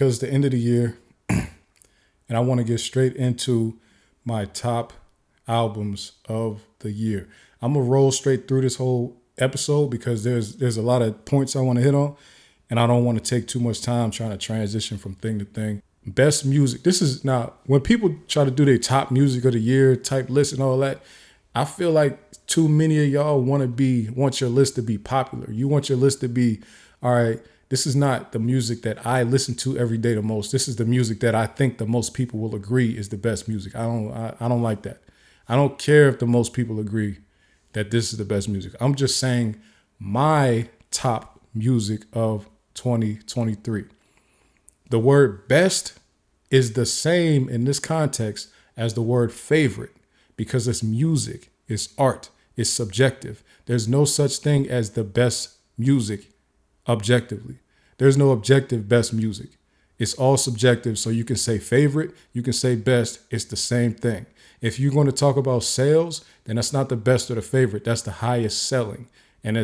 because it's the end of the year and I want to get straight into my top albums of the year. I'm going to roll straight through this whole episode because there's a lot of points I want to hit on, and I don't want to take too much time trying to transition from thing to thing. Best music. This is now, when people try to do their top music of the year type list and all that, I feel like too many of y'all want your list to be popular. You want your list to be, all right, this is not the music that I listen to every day the most. This is the music that I think the most people will agree is the best music. I don't like that. I don't care if the most people agree that this is the best music. I'm just saying my top music of 2023. The word best is the same in this context as the word favorite because it's music, it's art, it's subjective. There's no such thing as the best music objectively. There's no objective best music. It's all subjective. So you can say favorite, you can say best. It's the same thing. If you're going to talk about sales, then that's not the best or the favorite. That's the highest selling. And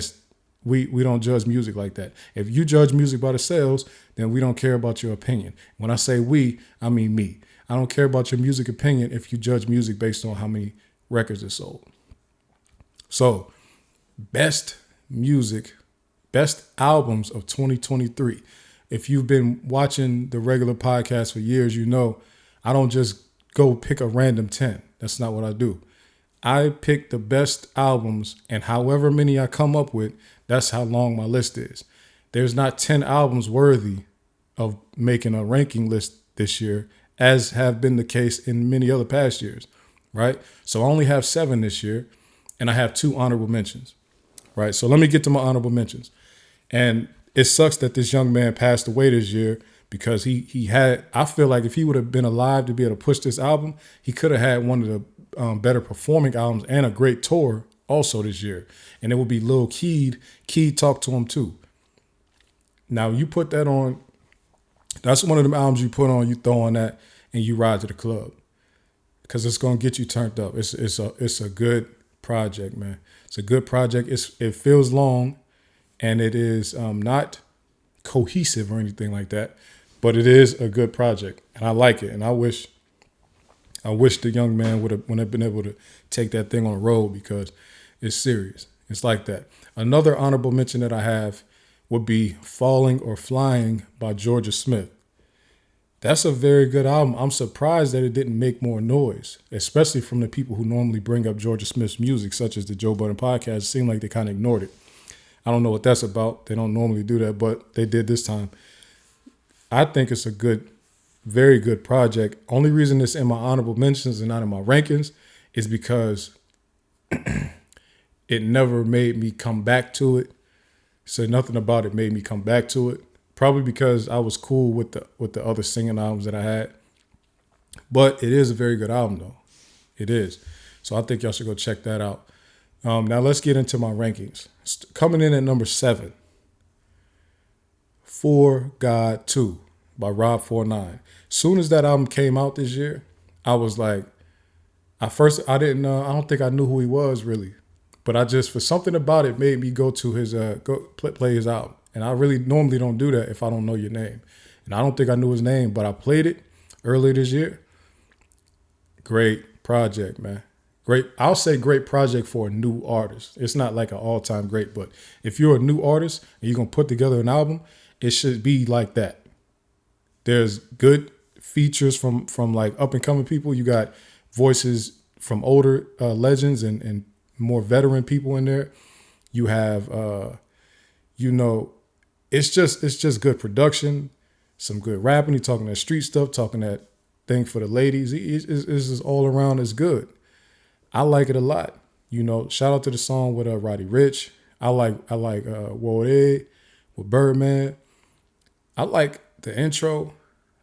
we don't judge music like that. If you judge music by the sales, then we don't care about your opinion. When I say we, I mean me. I don't care about your music opinion if you judge music based on how many records are sold. So, best music, best albums of 2023. If you've been watching the regular podcast for years, you know I don't just go pick a random 10. That's not what I do. I pick the best albums, and however many I come up with, that's how long my list is. There's not 10 albums worthy of making a ranking list this year, as have been the case in many other past years, right? So I only have 7 this year, and I have 2 honorable mentions, right? So let me get to my honorable mentions. And it sucks that this young man passed away this year because he had, I feel like if he would have been alive to be able to push this album, he could have had one of the better performing albums and a great tour also this year. And it would be Lil Keed. Keed talked to him too. Now you put that on, that's one of them albums you put on, you throw on that and you ride to the club because it's going to get you turned up. It's a good project, man. It's a good project. It feels long and it is not cohesive or anything like that, but it is a good project and I like it. And I wish the young man would have been able to take that thing on the road because it's serious. It's like that. Another honorable mention that I have would be Falling or Flying by Georgia Smith. That's a very good album. I'm surprised that it didn't make more noise, especially from the people who normally bring up Georgia Smith's music, such as the Joe Budden podcast. It seemed like they kind of ignored it. I don't know what that's about. They don't normally do that, but they did this time. I think it's a good, very good project. Only reason it's in my honorable mentions and not in my rankings is because it never made me come back to it. So nothing about it made me come back to it. Probably because I was cool with the other singing albums that I had. But it is a very good album, though. It is. So I think y'all should go check that out. Now let's get into my rankings. Coming in at number 7, For God 2 by Rob 49. Soon as that album came out this year, I was like, I don't think I knew who he was really. But I just, for something about it, made me go to his, play his album. And I really normally don't do that if I don't know your name. And I don't think I knew his name, but I played it earlier this year. Great project, man. Great. I'll say great project for a new artist. It's not like an all-time great, but if you're a new artist and you're going to put together an album, it should be like that. There's good features from like up-and-coming people. You got voices from older legends and more veteran people in there. You have, it's just good production, some good rapping. He's talking that street stuff, talking that thing for the ladies. It's just all around is good. I like it a lot. Shout out to the song with Roddy Ricch. I like Wode with Birdman. I like the intro.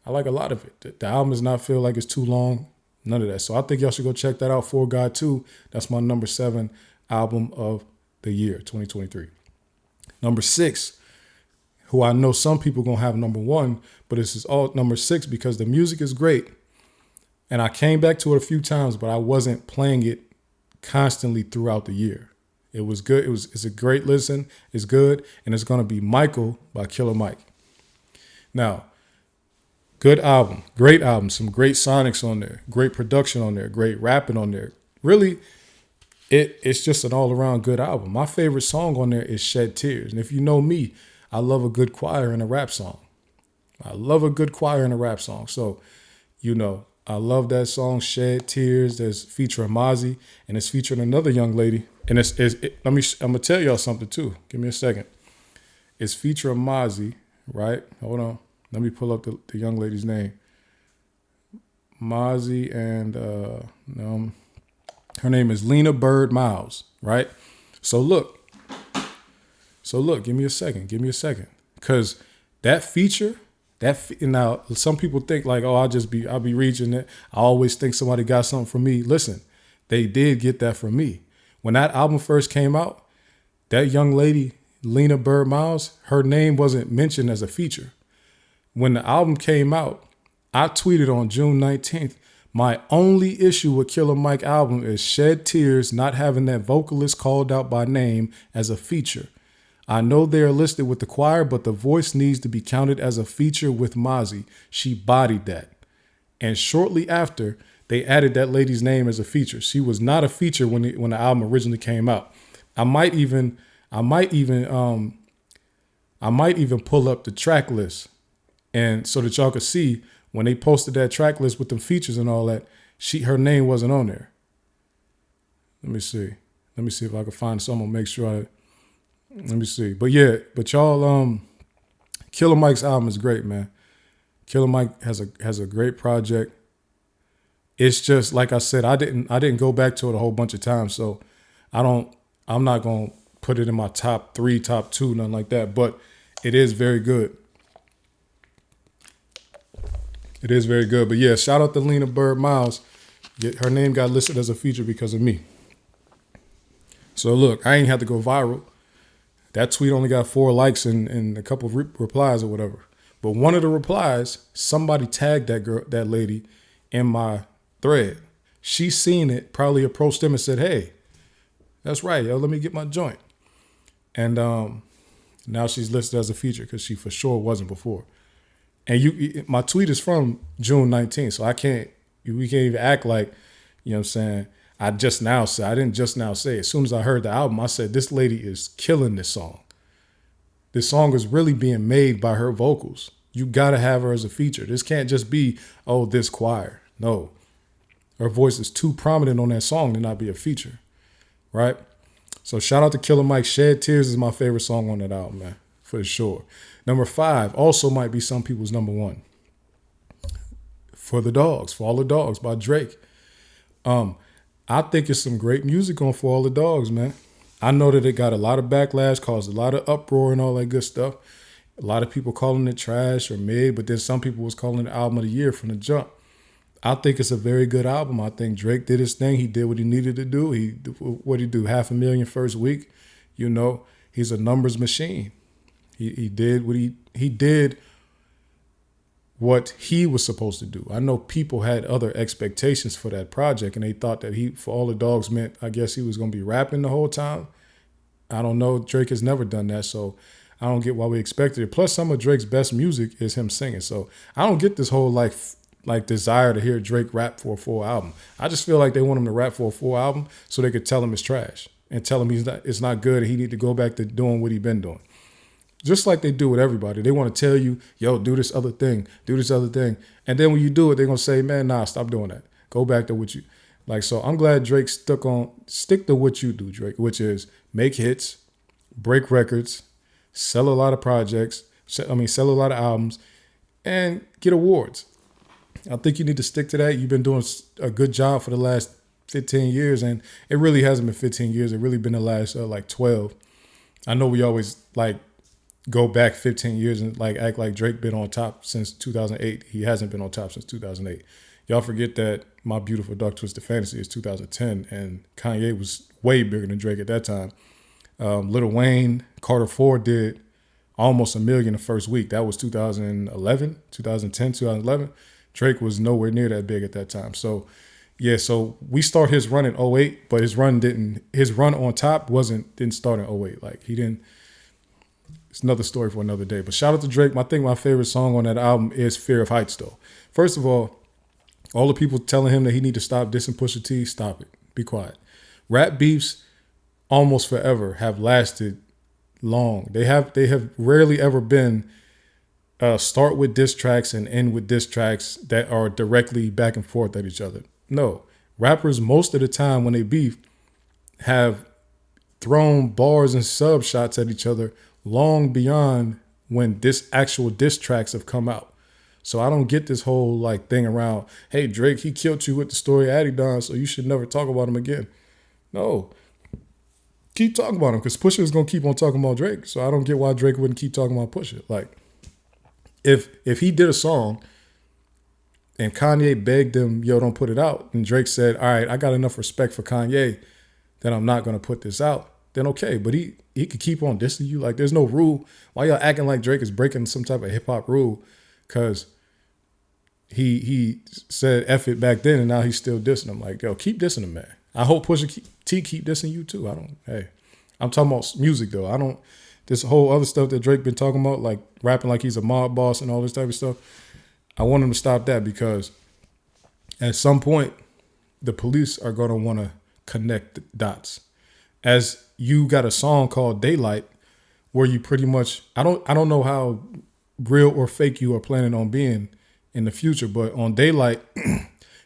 I like a lot of it. The album does not feel like it's too long. None of that. So I think y'all should go check that out. For God 2. That's my number 7 album of the year, 2023. Number 6, who I know some people going to have number 1, but this is all number 6 because the music is great. And I came back to it a few times, but I wasn't playing it constantly throughout the year. It was good. It's a great listen. It's good. And it's going to be Michael by Killer Mike. Now, Good album, great album, some great sonics on there, great production on there, great rapping on there. Really, it's just an all around good album. My favorite song on there is Shed Tears. And if you know me, I love a good choir and a rap song. I love a good choir and a rap song. So, I love that song, Shed Tears. There's featuring Mozzie, and it's featuring another young lady. And I'm gonna tell y'all something too. Give me a second. It's featuring Mozzie, right? Hold on. Let me pull up the young lady's name. Mozzie and her name is Lena Bird Miles, right? So look, give me a second. Because that feature, now some people think like, oh, I'll be reaching it. I always think somebody got something from me. Listen, they did get that from me. When that album first came out, that young lady, Lena Bird Miles, her name wasn't mentioned as a feature. When the album came out, I tweeted on June 19th, my only issue with Killer Mike album is Shed Tears not having that vocalist called out by name as a feature. I know they are listed with the choir, but the voice needs to be counted as a feature with Mozzie. She bodied that. And shortly after, they added that lady's name as a feature. She was not a feature when the album originally came out. I might even pull up the track list, and so that y'all could see when they posted that track list with the features and all that, her name wasn't on there. Let me see if I can find someone. Make sure let me see. But y'all, Killer Mike's album is great, man. Killer Mike has a great project. It's just like I said, I didn't go back to it a whole bunch of times, so I'm not gonna put it in my top 3, top 2, nothing like that. But it is very good. It is very good. But yeah, shout out to Lena Bird Miles. Her name got listed as a feature because of me. So look, I ain't had to go viral. That tweet only got 4 likes and a couple of replies or whatever. But one of the replies, somebody tagged that lady in my thread. She seen it, probably approached them and said, hey, that's right, yo, let me get my joint. And now she's listed as a feature because she for sure wasn't before. And my tweet is from June 19th, so we can't even act like, you know what I'm saying, I didn't just now say. As soon as I heard the album, I said, this lady is killing this song. This song is really being made by her vocals. You got to have her as a feature. This can't just be, oh, this choir. No. Her voice is too prominent on that song to not be a feature, right? So shout out to Killer Mike. Shed Tears is my favorite song on that album, man, for sure. Number 5 also might be some people's number 1. For All the Dogs by Drake. I think it's some great music on For All the Dogs, man. I know that it got a lot of backlash, caused a lot of uproar and all that good stuff. A lot of people calling it trash or mid, but then some people was calling it album of the year from the jump. I think it's a very good album. I think Drake did his thing. He did what he needed to do. What did he do? 500,000 first week. He's a numbers machine. He did what he was supposed to do. I know people had other expectations for that project, and they thought that For All the Dogs meant, I guess, he was going to be rapping the whole time. I don't know. Drake has never done that, so I don't get why we expected it. Plus, some of Drake's best music is him singing, so I don't get this whole like desire to hear Drake rap for a full album. I just feel like they want him to rap for a full album so they could tell him it's trash and tell him it's not good and he need to go back to doing what he been doing. Just like they do with everybody. They want to tell you, yo, do this other thing. And then when you do it, they're going to say, man, nah, stop doing that. Go back to what you like. So I'm glad Drake stick to what you do, Drake, which is make hits, break records, sell a lot of projects, sell a lot of albums, and get awards. I think you need to stick to that. You've been doing a good job for the last 15 years, and it really hasn't been 15 years. It really been the last 12. I know we always go back 15 years and act like Drake been on top since 2008. He hasn't been on top since 2008. Y'all forget that My Beautiful Dark Twisted Fantasy is 2010, and Kanye was way bigger than Drake at that time. Lil Wayne, Carter 4 did almost 1 million the first week. That was 2011. Drake was nowhere near that big at that time. So, yeah, so we start his run in 08, but his run on top didn't start in 08. it's another story for another day. But shout out to Drake. I think my favorite song on that album is Fear of Heights, though. First of all the people telling him that he need to stop dissing Pusha T, stop it. Be quiet. Rap beefs almost forever have lasted long. They have rarely ever been start with diss tracks and end with diss tracks that are directly back and forth at each other. No. Rappers, most of the time when they beef, have thrown bars and sub shots at each other long beyond when actual diss tracks have come out. So I don't get this whole like thing around, hey, Drake, he killed you with the story of Adidon, so you should never talk about him again. No. Keep talking about him, because Pusha is going to keep on talking about Drake. So I don't get why Drake wouldn't keep talking about Pusha. Like, if he did a song and Kanye begged him, yo, don't put it out, and Drake said, all right, I got enough respect for Kanye that I'm not going to put this out, then okay. But he could keep on dissing you. Like, there's no rule. Why y'all acting like Drake is breaking some type of hip-hop rule? Because he said F it back then, and now he's still dissing him. Like, yo, keep dissing him, man. I hope Pusha T keep dissing you too. I'm talking about music though. This whole other stuff that Drake been talking about, like rapping like he's a mob boss and all this type of stuff. I want him to stop that, because at some point the police are going to want to connect the dots. As you got a song called Daylight where you pretty much, I don't know how real or fake you are planning on being in the future, but on Daylight,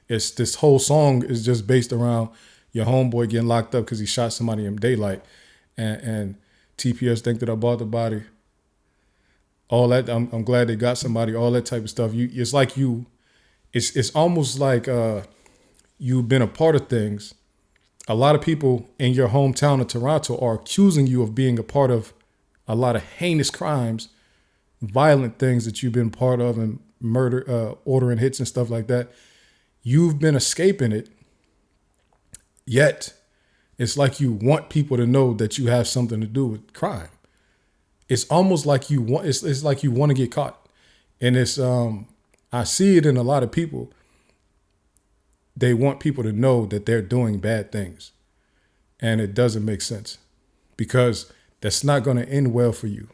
it's this whole song is just based around your homeboy getting locked up because he shot somebody in daylight, and TPS think that I bought the body. All that, I'm glad they got somebody. All that type of stuff. It's almost like you've been a part of things. A lot of people in your hometown of Toronto are accusing you of being a part of a lot of heinous crimes, violent things that you've been part of, and murder, ordering hits and stuff like that. You've been escaping it, yet it's like you want people to know that you have something to do with crime. It's almost like you want. It's like you want to get caught, and it's. I see it in a lot of people. They want people to know that they're doing bad things, and it doesn't make sense, because that's not going to end well for you.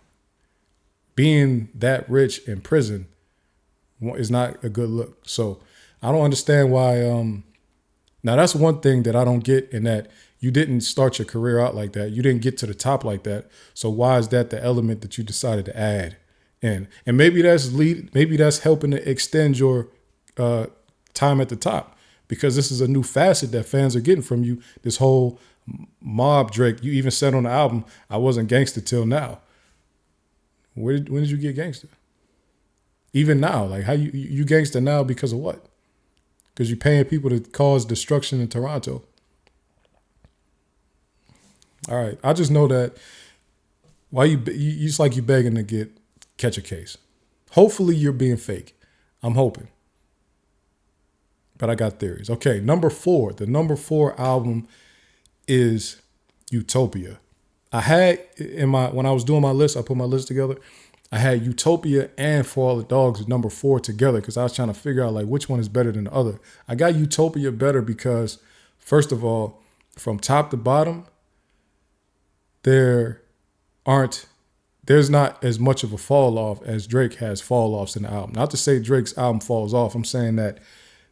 Being that rich in prison is not a good look. So I don't understand why. Now that's one thing that I don't get, in that you didn't start your career out like that. You didn't get to the top like that. So why is that the element that you decided to add in? And maybe that's helping to extend your time at the top, because this is a new facet that fans are getting from you. This whole mob Drake. You even said on the album, I wasn't gangster till now. When did you get gangster? Even now, like, how you gangster now because of what? Because you're paying people to cause destruction in Toronto. All right, I just know that why you it's like you begging to catch a case. Hopefully you're being fake. I'm hoping. But I got theories. Okay, number 4. The number 4 album is Utopia. I had when I was doing my list, I put my list together. I had Utopia and For All the Dogs at number 4 together, because I was trying to figure out like which one is better than the other. I got Utopia better because, first of all, from top to bottom, there's not as much of a fall off as Drake has fall offs in the album. Not to say Drake's album falls off. I'm saying that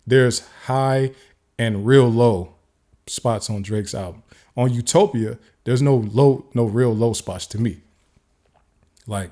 there's high and real low spots on Drake's album. On Utopia, there's no real low spots to me. Like,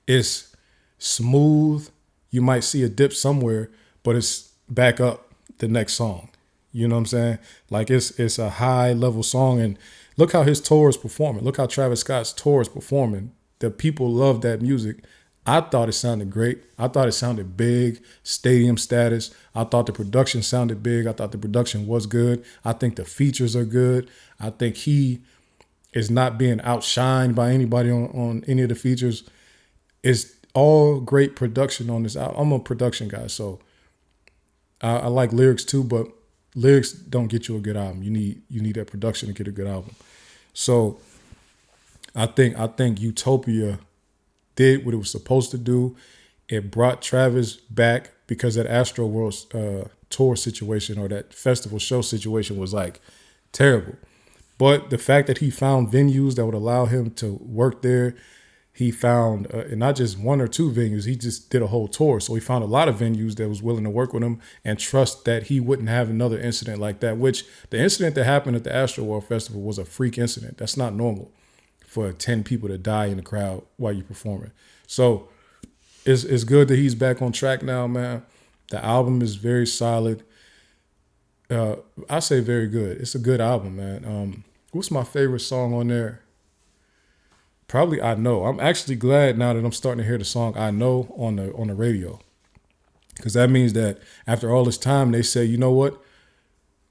it's smooth. You might see a dip somewhere, but it's back up the next song. You know what I'm saying? Like, it's a high level song, and look how his tour is performing. Look how Travis Scott's tour is performing. The people love that music. I thought it sounded great. I thought it sounded big, stadium status. I thought the production sounded big. I thought the production was good. I think the features are good. I think he is not being outshined by anybody on any of the features. It's all great production on this album. I'm a production guy, so I like lyrics too, but lyrics don't get you a good album. You need that production to get a good album. So I think Utopia did what it was supposed to do. It brought Travis back, because that Astro World tour situation, or that festival show situation, was like terrible. But the fact that he found venues that would allow him to work there, he found, and not just one or two venues, he just did a whole tour. So he found a lot of venues that was willing to work with him and trust that he wouldn't have another incident like that, which the incident that happened at the Astro World Festival was a freak incident. That's not normal for 10 people to die in the crowd while you're performing. So it's good that he's back on track now, man. The album is very solid. I say very good. It's a good album, man. What's my favorite song on there? Probably I Know. I'm actually glad now that I'm starting to hear the song I Know on the radio, because that means that after all this time, they say, you know what?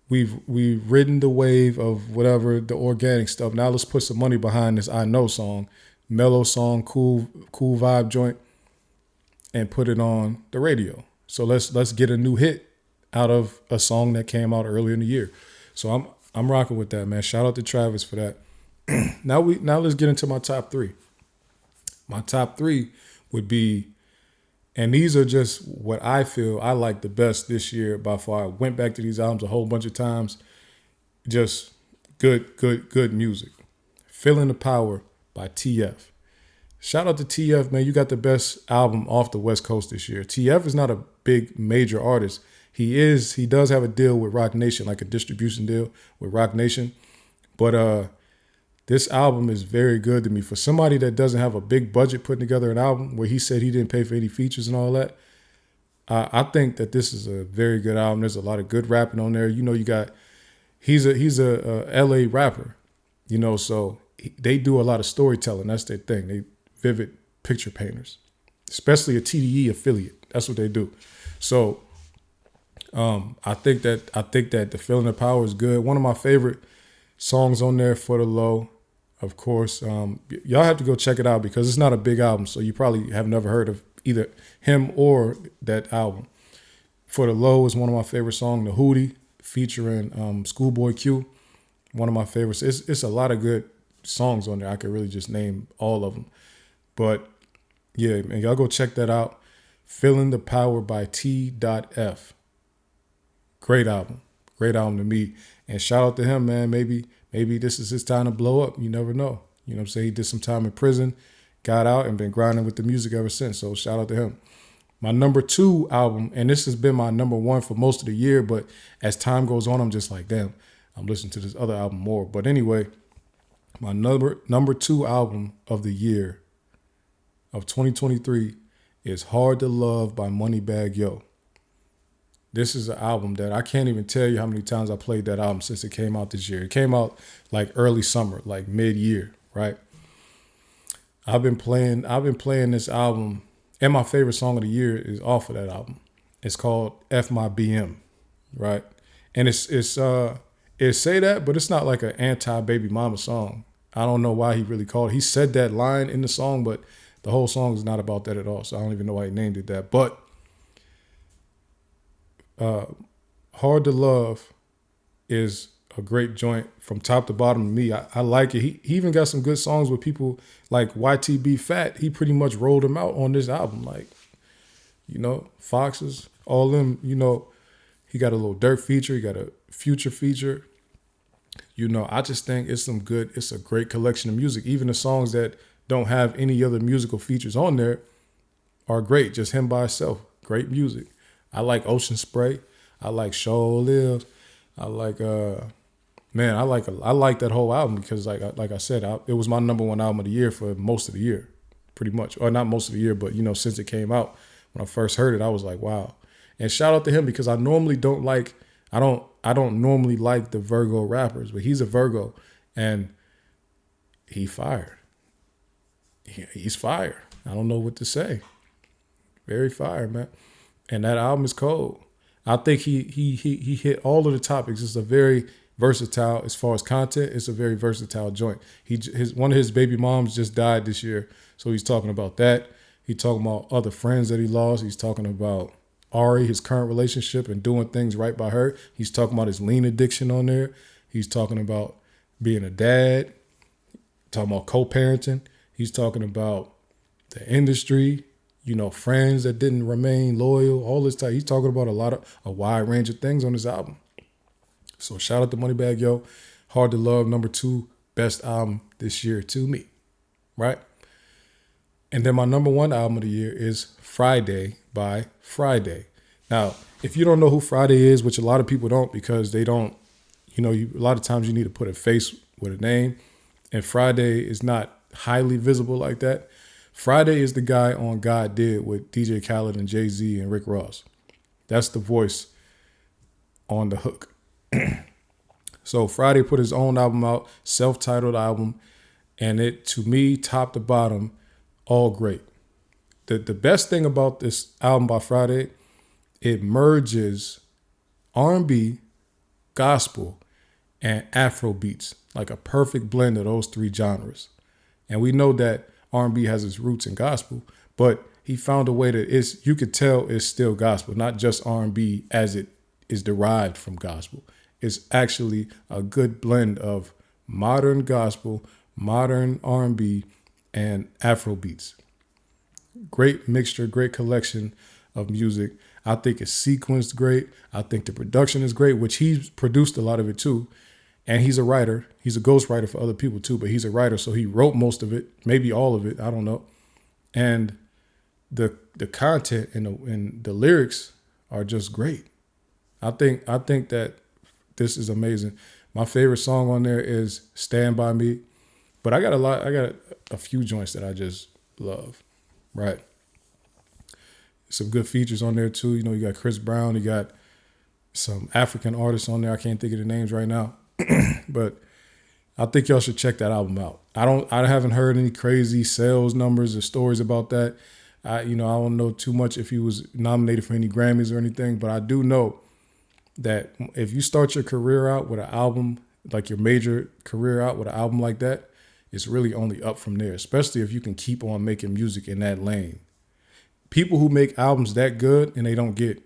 We've ridden the wave of whatever the organic stuff. Now let's put some money behind this I Know song, mellow song, cool vibe joint, and put it on the radio. So let's get a new hit out of a song that came out earlier in the year. So I'm rocking with that, man. Shout out to Travis for that. Now let's get into my top three. My top three would be, and these are just what I feel I like the best this year by far. I went back to these albums a whole bunch of times. Just good music. Feeling the Power by TF. Shout out to TF, man. You got the best album off the West Coast this year. TF is not a big major artist. He does have a deal with Roc Nation, like a distribution deal with Roc Nation. But this album is very good to me. For somebody that doesn't have a big budget putting together an album, where he said he didn't pay for any features and all that, I think that this is a very good album. There's a lot of good rapping on there. You know, he's a LA rapper, you know, so they do a lot of storytelling. That's their thing. They vivid picture painters, especially a TDE affiliate. That's what they do. So I think that the Feeling the Power is good. One of my favorite songs on there, For the Low, of course. Y'all have to go check it out because it's not a big album, so you probably have never heard of either him or that album. For the Low is one of my favorite songs. The Hootie featuring Schoolboy Q, one of my favorites. It's a lot of good songs on there. I could really just name all of them. But yeah, man, y'all go check that out. Feeling the Power by T.F. Great album to me. And shout out to him, man. Maybe this is his time to blow up. You never know. You know what I'm saying? He did some time in prison, got out, and been grinding with the music ever since. So shout out to him. My number 2 album, and this has been my number 1 for most of the year, but as time goes on, I'm just like, damn, I'm listening to this other album more. But anyway, my number 2 album of the year of 2023 is Hard to Love by Moneybagg Yo. This is an album that I can't even tell you how many times I played that album since it came out this year. It came out like early summer, like mid-year, right? I've been playing this album, and my favorite song of the year is off of that album. It's called F My BM, right? And it say that, but it's not like an anti-baby mama song. I don't know why he really called it. He said that line in the song, but the whole song is not about that at all. So I don't even know why he named it that. But Hard to Love is a great joint from top to bottom to me. I like it. He even got some good songs with people like YTB Fat. He pretty much rolled them out on this album. Like, you know, Foxes, all them, you know, he got a little Dirt feature. He got a Future feature. You know, I just think it's a great collection of music. Even the songs that don't have any other musical features on there are great. Just him by himself. Great music. I like Ocean Spray. I like Show Lives. I like I like that whole album because like I said, it was my number 1 album of the year for most of the year, pretty much. Or not most of the year, but you know, since it came out, when I first heard it, I was like, wow. And shout out to him because I normally don't like the Virgo rappers, but he's a Virgo and he fired. He's fire. I don't know what to say. Very fire, man. And that album is cold. I think he hit all of the topics. It's a very versatile, as far as content, it's a very versatile joint. One of his baby moms just died this year, so he's talking about that. He's talking about other friends that he lost. He's talking about Ari, his current relationship, and doing things right by her. He's talking about his lean addiction on there. He's talking about being a dad, talking about co-parenting. He's talking about the industry, you know, friends that didn't remain loyal, all this type. He's talking about a wide range of things on this album. So shout out to Moneybagg Yo. Hard to Love, number 2 best album this year to me, right? And then my number one album of the year is Friday by Friday. Now, if you don't know who Friday is, which a lot of people don't because they don't, a lot of times you need to put a face with a name. And Friday is not highly visible like that. Friday is the guy on God Did with DJ Khaled and Jay-Z and Rick Ross. That's the voice on the hook. So Friday put his own album out, self-titled album, and it, to me, top to bottom, all great. The best thing about this album by Friday, it merges R&B, gospel, and Afro beats, like a perfect blend of those three genres. And we know that R&B has its roots in gospel, but he found a way that you could tell it's still gospel, not just R&B as it is derived from gospel. It's actually a good blend of modern gospel, modern R&B, and Afro beats. Great mixture, great collection of music. I think it's sequenced great. I think the production is great, which he's produced a lot of it too. And he's a writer. He's a ghostwriter for other people too, but he's a writer, so he wrote most of it, maybe all of it. I don't know. And the content and the lyrics are just great. I think that this is amazing. My favorite song on there is "Stand By Me," but I got a few joints that I just love. Right. Some good features on there too. You got Chris Brown. You got some African artists on there. I can't think of the names right now, but I think y'all should check that album out. I haven't heard any crazy sales numbers or stories about that. I don't know too much if he was nominated for any Grammys or anything, but I do know that if you start your career out with an album, like your major career out with an album like that, it's really only up from there, especially if you can keep on making music in that lane. People who make albums that good and they don't get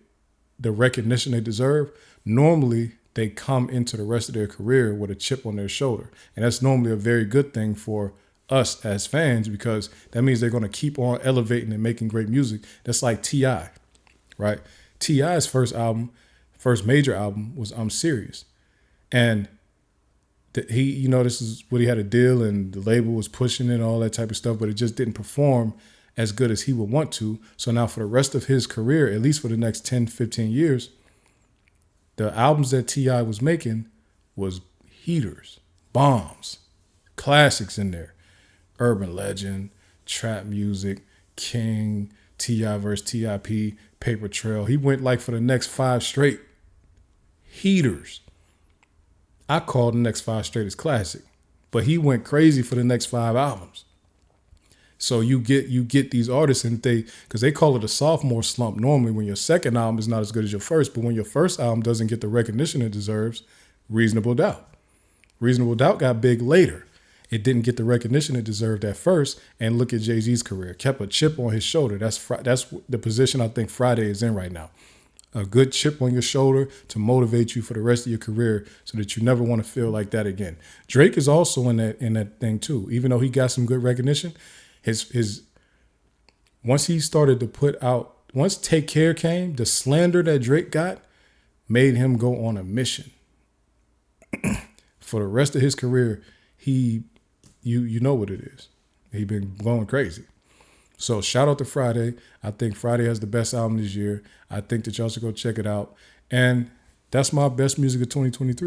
the recognition they deserve, normally they come into the rest of their career with a chip on their shoulder. And that's normally a very good thing for us as fans because that means they're going to keep on elevating and making great music. That's like T.I., right? T.I.'s first major album was I'm Serious. And he, this is what he had a deal and the label was pushing it and all that type of stuff, but it just didn't perform as good as he would want to. So now for the rest of his career, at least for the next 10, 15 years, the albums that T.I. was making was heaters, bombs, classics in there. Urban Legend, Trap Music, King, T.I. vs. T.I.P., Paper Trail. He went like for the next 5 straight heaters. I call the next 5 straight as classic, but he went crazy for the next 5 albums. So you get these artists and because they call it a sophomore slump normally when your second album is not as good as your first, but when your first album doesn't get the recognition it deserves, Reasonable Doubt. Reasonable Doubt got big later. It didn't get the recognition it deserved at first, and look at Jay-Z's career. Kept a chip on his shoulder. That's the position I think Friday is in right now. A good chip on your shoulder to motivate you for the rest of your career so that you never want to feel like that again. Drake is also in that thing too. Even though he got some good recognition, his once he started to put out, once Take Care came, the slander that Drake got made him go on a mission. For the rest of his career, you know what it is. He been going crazy. So shout out to Friday. I think Friday has the best album this year. I think that y'all should go check it out. And that's my best music of 2023.